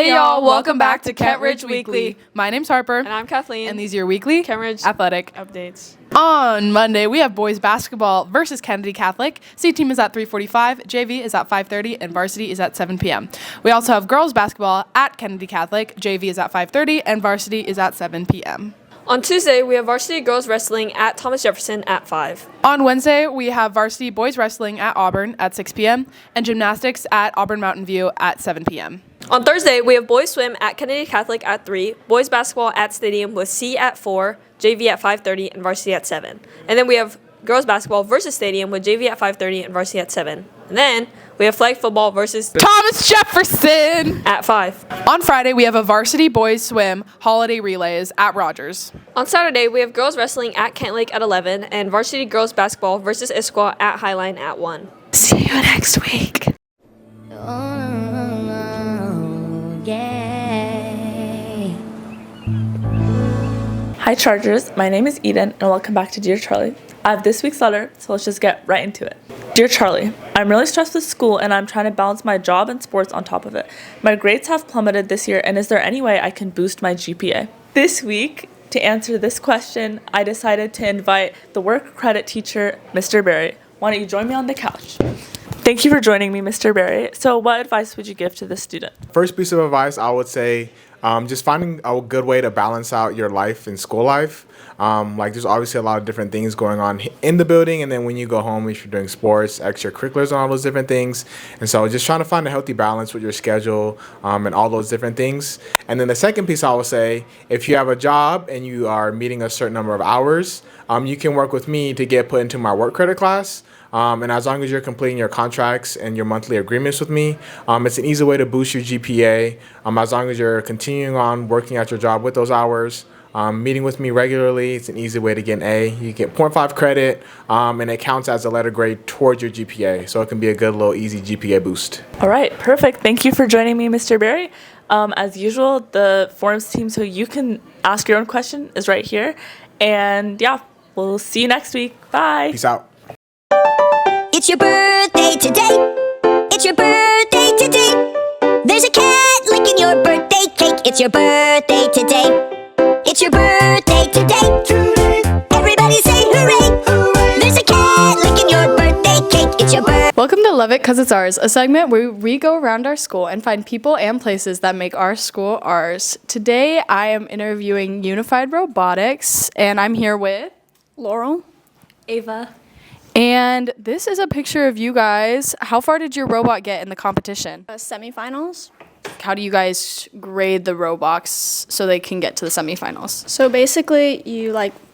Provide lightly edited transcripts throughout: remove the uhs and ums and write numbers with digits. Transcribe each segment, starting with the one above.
Hey y'all, welcome back to Kent Ridge Weekly. My name's Harper. And I'm Kathleen. And these are your weekly Kent Ridge athletic updates. On Monday, we have boys basketball versus Kennedy Catholic. C team is at 3:45, JV is at 5:30, and varsity is at 7 p.m. We also have girls basketball at Kennedy Catholic. JV is at 5:30, and varsity is at 7 p.m. On Tuesday, we have varsity girls wrestling at Thomas Jefferson at 5. On Wednesday, we have varsity boys wrestling at Auburn at 6 p.m. and gymnastics at Auburn Mountain View at 7 p.m. On Thursday, we have boys swim at Kennedy Catholic at 3, boys basketball at Stadium with C at 4, JV at 5:30, and varsity at 7. And then we have girls basketball versus Stadium with JV at 5:30 and varsity at 7. And then we have flag football versus Thomas Jefferson at 5. On Friday, we have a varsity boys swim holiday relays at Rogers. On Saturday, we have girls wrestling at Kent Lake at 11 and varsity girls basketball versus Issaquah at Highline at 1. See you next week. Hi Chargers, my name is Eden and welcome back to Dear Charlie. I have this week's letter, so let's just get right into it. Dear Charlie, I'm really stressed with school and I'm trying to balance my job and sports on top of it. My grades have plummeted this year and is there any way I can boost my GPA? This week, to answer this question, I decided to invite the work credit teacher, Mr. Barry. Why don't you join me on the couch? Thank you for joining me, Mr. Barry. So what advice would you give to this student? First piece of advice, I would say just finding a good way to balance out your life and school life. There's obviously a lot of different things going on in the building, and then when you go home, if you're doing sports, extracurriculars, and all those different things. And so just trying to find a healthy balance with your schedule and all those different things. And then the second piece I would say, if you have a job and you are meeting a certain number of hours, you can work with me to get put into my work credit class. And as long as you're completing your contracts and your monthly agreements with me, it's an easy way to boost your GPA. As long as you're continuing on working at your job with those hours, meeting with me regularly, it's an easy way to get an A. You get 0.5 credit, and it counts as a letter grade towards your GPA. So it can be a good little easy GPA boost. All right, perfect. Thank you for joining me, Mr. Barry. As usual, the forums team, so you can ask your own question, is right here. And yeah, we'll see you next week. Bye. Peace out. It's your birthday today. It's your birthday today. There's a cat licking your birthday cake. It's your birthday today. It's your birthday today. Everybody say hooray. Hooray. There's a cat licking your birthday cake. It's your birthday. Welcome to Love It 'Cause It's Ours, a segment where we go around our school and find people and places that make our school ours. Today, I am interviewing Unified Robotics, and I'm here with Laurel, Ava. And this is a picture of you guys. How far did your robot get in the competition? Semifinals. How do you guys grade the robots so they can get to the semifinals? So basically,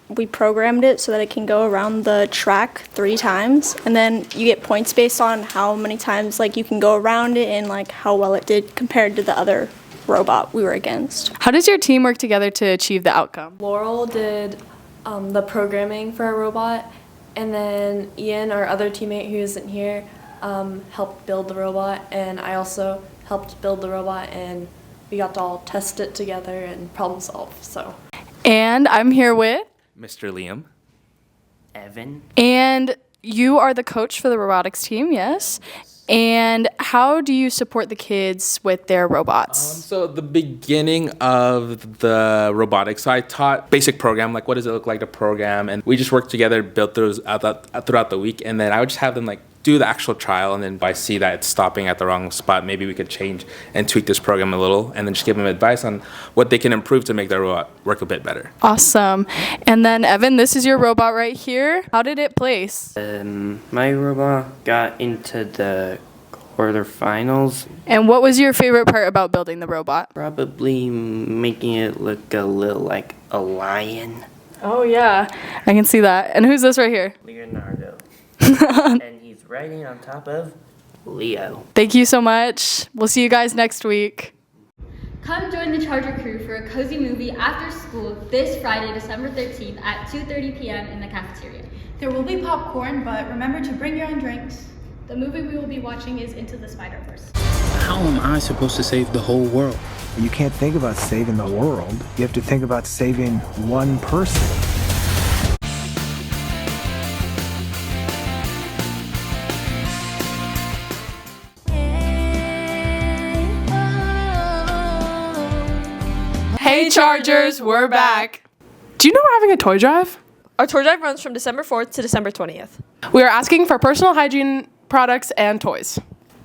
we programmed it so that it can go around the track 3 times, and then you get points based on how many times you can go around it and how well it did compared to the other robot we were against. How does your team work together to achieve the outcome? Laurel did the programming for our robot, and then Ian, our other teammate who isn't here, helped build the robot, and I also helped build the robot, and we got to all test it together and problem solve. And I'm here with Mr. Liam. Evan. And you are the coach for the robotics team, yes? And how do you support the kids with their robots? So the beginning of the robotics, so I taught basic program, what does it look like to program, and we just worked together, built those throughout the week, and then I would just have them do the actual trial, and then if I see that it's stopping at the wrong spot, maybe we could change and tweak this program a little, and then just give them advice on what they can improve to make their robot work a bit better. Awesome. And then Evan, this is your robot right here. How did it place? My robot got into the quarterfinals. And what was your favorite part about building the robot? Probably making it look a little like a lion. Oh yeah, I can see that. And who's this right here? Leonardo. And he's riding on top of Leo. Thank you so much. We'll see you guys next week. Come join the Charger crew for a cozy movie after school this Friday, December 13th at 2:30 p.m. in the cafeteria. There will be popcorn, but remember to bring your own drinks. The movie we will be watching is Into the Spider-Verse. How am I supposed to save the whole world? You can't think about saving the world. You have to think about saving one person. Hey Chargers, we're back. Do you know we're having a toy drive? Our toy drive runs from December 4th to December 20th. We are asking for personal hygiene products and toys.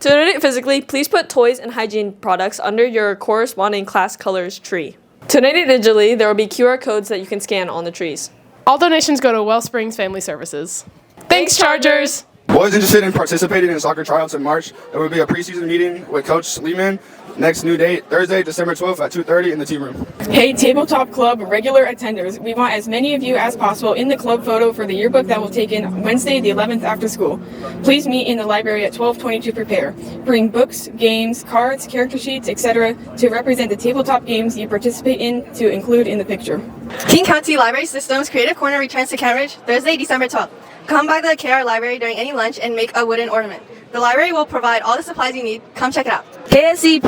To donate physically, please put toys and hygiene products under your corresponding class colors tree. To donate digitally, there will be QR codes that you can scan on the trees. All donations go to Wellsprings Family Services. Thanks, Chargers! Boys interested in participating in soccer tryouts in March, there will be a preseason meeting with Coach Lehman. Next new date, Thursday, December 12th at 2:30 in the team room. Hey Tabletop Club regular attenders, we want as many of you as possible in the club photo for the yearbook that will take in Wednesday the 11th after school. Please meet in the library at 12:20 to prepare. Bring books, games, cards, character sheets, etc. to represent the tabletop games you participate in to include in the picture. King County Library Systems Creative Corner returns to Cambridge Thursday, December 12th. Come by the KR Library during any lunch and make a wooden ornament. The library will provide all the supplies you need. Come check it out. KSC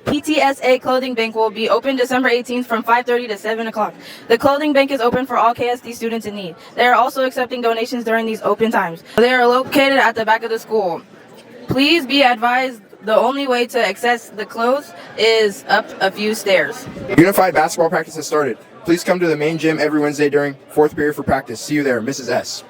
PTSA Clothing Bank will be open December 18th from 5:30 to 7 o'clock. The clothing bank is open for all KSD students in need. They are also accepting donations during these open times. They are located at the back of the school. Please be advised the only way to access the clothes is up a few stairs. Unified basketball practice has started. Please come to the main gym every Wednesday during 4th period for practice. See you there, Mrs. S.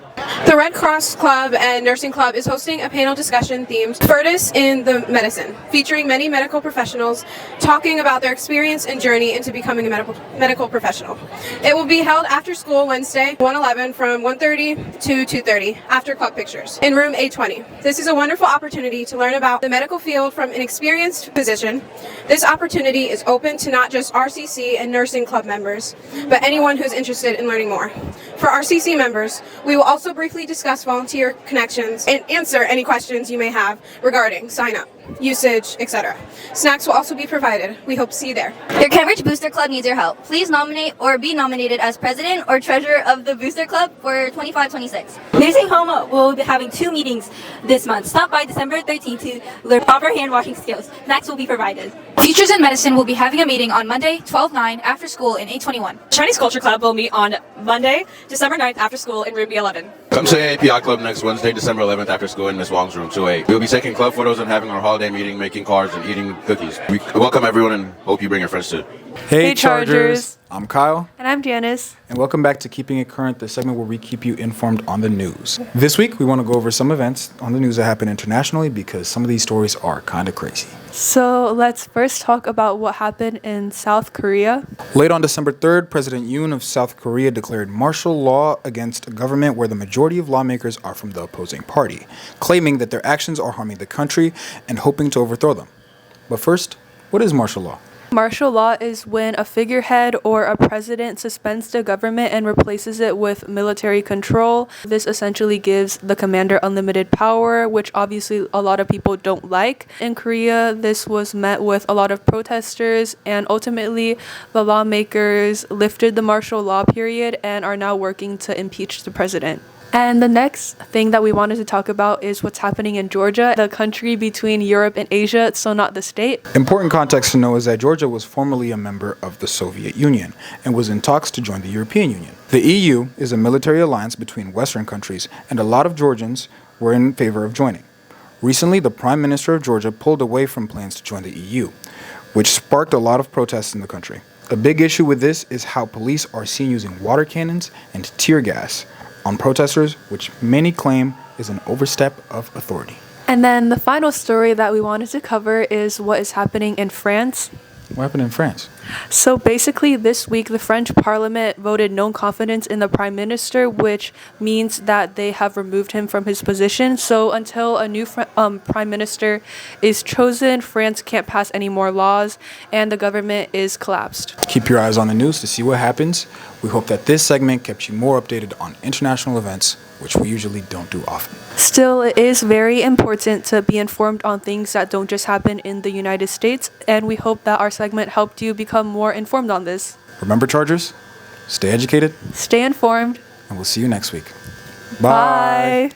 The Red Cross Club and Nursing Club is hosting a panel discussion themed Furtus in the Medicine, featuring many medical professionals talking about their experience and journey into becoming a medical professional. It will be held after school Wednesday, 1/11 from 1:30 to 2:30 after club pictures in room 820. This is a wonderful opportunity to learn about the medical field from an experienced physician. This opportunity is open to not just RCC and nursing club members, but anyone who's interested in learning more. For RCC members, we will also briefly discuss volunteer connections and answer any questions you may have regarding sign up, usage, etc. Snacks will also be provided. We hope to see you there. Your Cambridge Booster Club needs your help. Please nominate or be nominated as president or treasurer of the Booster Club for 25-26. Nursing Home will be having 2 meetings this month. Stop by December 13th to learn proper hand washing skills. Snacks will be provided. Teachers in Medicine will be having a meeting on Monday, 12/9 after school in 821. Chinese Culture Club will meet on Monday, December 9th after school in room B11. Come to API Club next Wednesday, December 11th after school in Miss Wong's room 2A. We'll be taking club photos and having our holiday meeting, making cards and eating cookies. We welcome everyone and hope you bring your friends too. Hey Chargers! I'm Kyle. And I'm Janice. And welcome back to Keeping It Current, the segment where we keep you informed on the news. This week, we want to go over some events on the news that happen internationally because some of these stories are kind of crazy. So let's first talk about what happened in South Korea. Late on December 3rd, President Yoon of South Korea declared martial law against a government where the majority of lawmakers are from the opposing party, claiming that their actions are harming the country and hoping to overthrow them. But first, what is martial law? Martial law is when a figurehead or a president suspends the government and replaces it with military control. This essentially gives the commander unlimited power, which obviously a lot of people don't like. In Korea, this was met with a lot of protesters, and ultimately the lawmakers lifted the martial law period and are now working to impeach the president. And the next thing that we wanted to talk about is what's happening in Georgia, the country between Europe and Asia, so not the state. Important context to know is that Georgia was formerly a member of the Soviet Union and was in talks to join the European Union. The EU is a military alliance between Western countries, and a lot of Georgians were in favor of joining. Recently, the Prime Minister of Georgia pulled away from plans to join the EU, which sparked a lot of protests in the country. A big issue with this is how police are seen using water cannons and tear gas on protesters, which many claim is an overstep of authority. And then the final story that we wanted to cover is what is happening in France. What happened in France? So basically this week the French parliament voted no confidence in the prime minister, which means that they have removed him from his position. So until a new prime minister is chosen, France can't pass any more laws and the government is collapsed. Keep your eyes on the news to see what happens. We hope that this segment kept you more updated on international events, which we usually don't do often. Still, it is very important to be informed on things that don't just happen in the United States, and we hope that our segment helped you become more informed on this. Remember, Chargers, stay educated, stay informed, and we'll see you next week. Bye.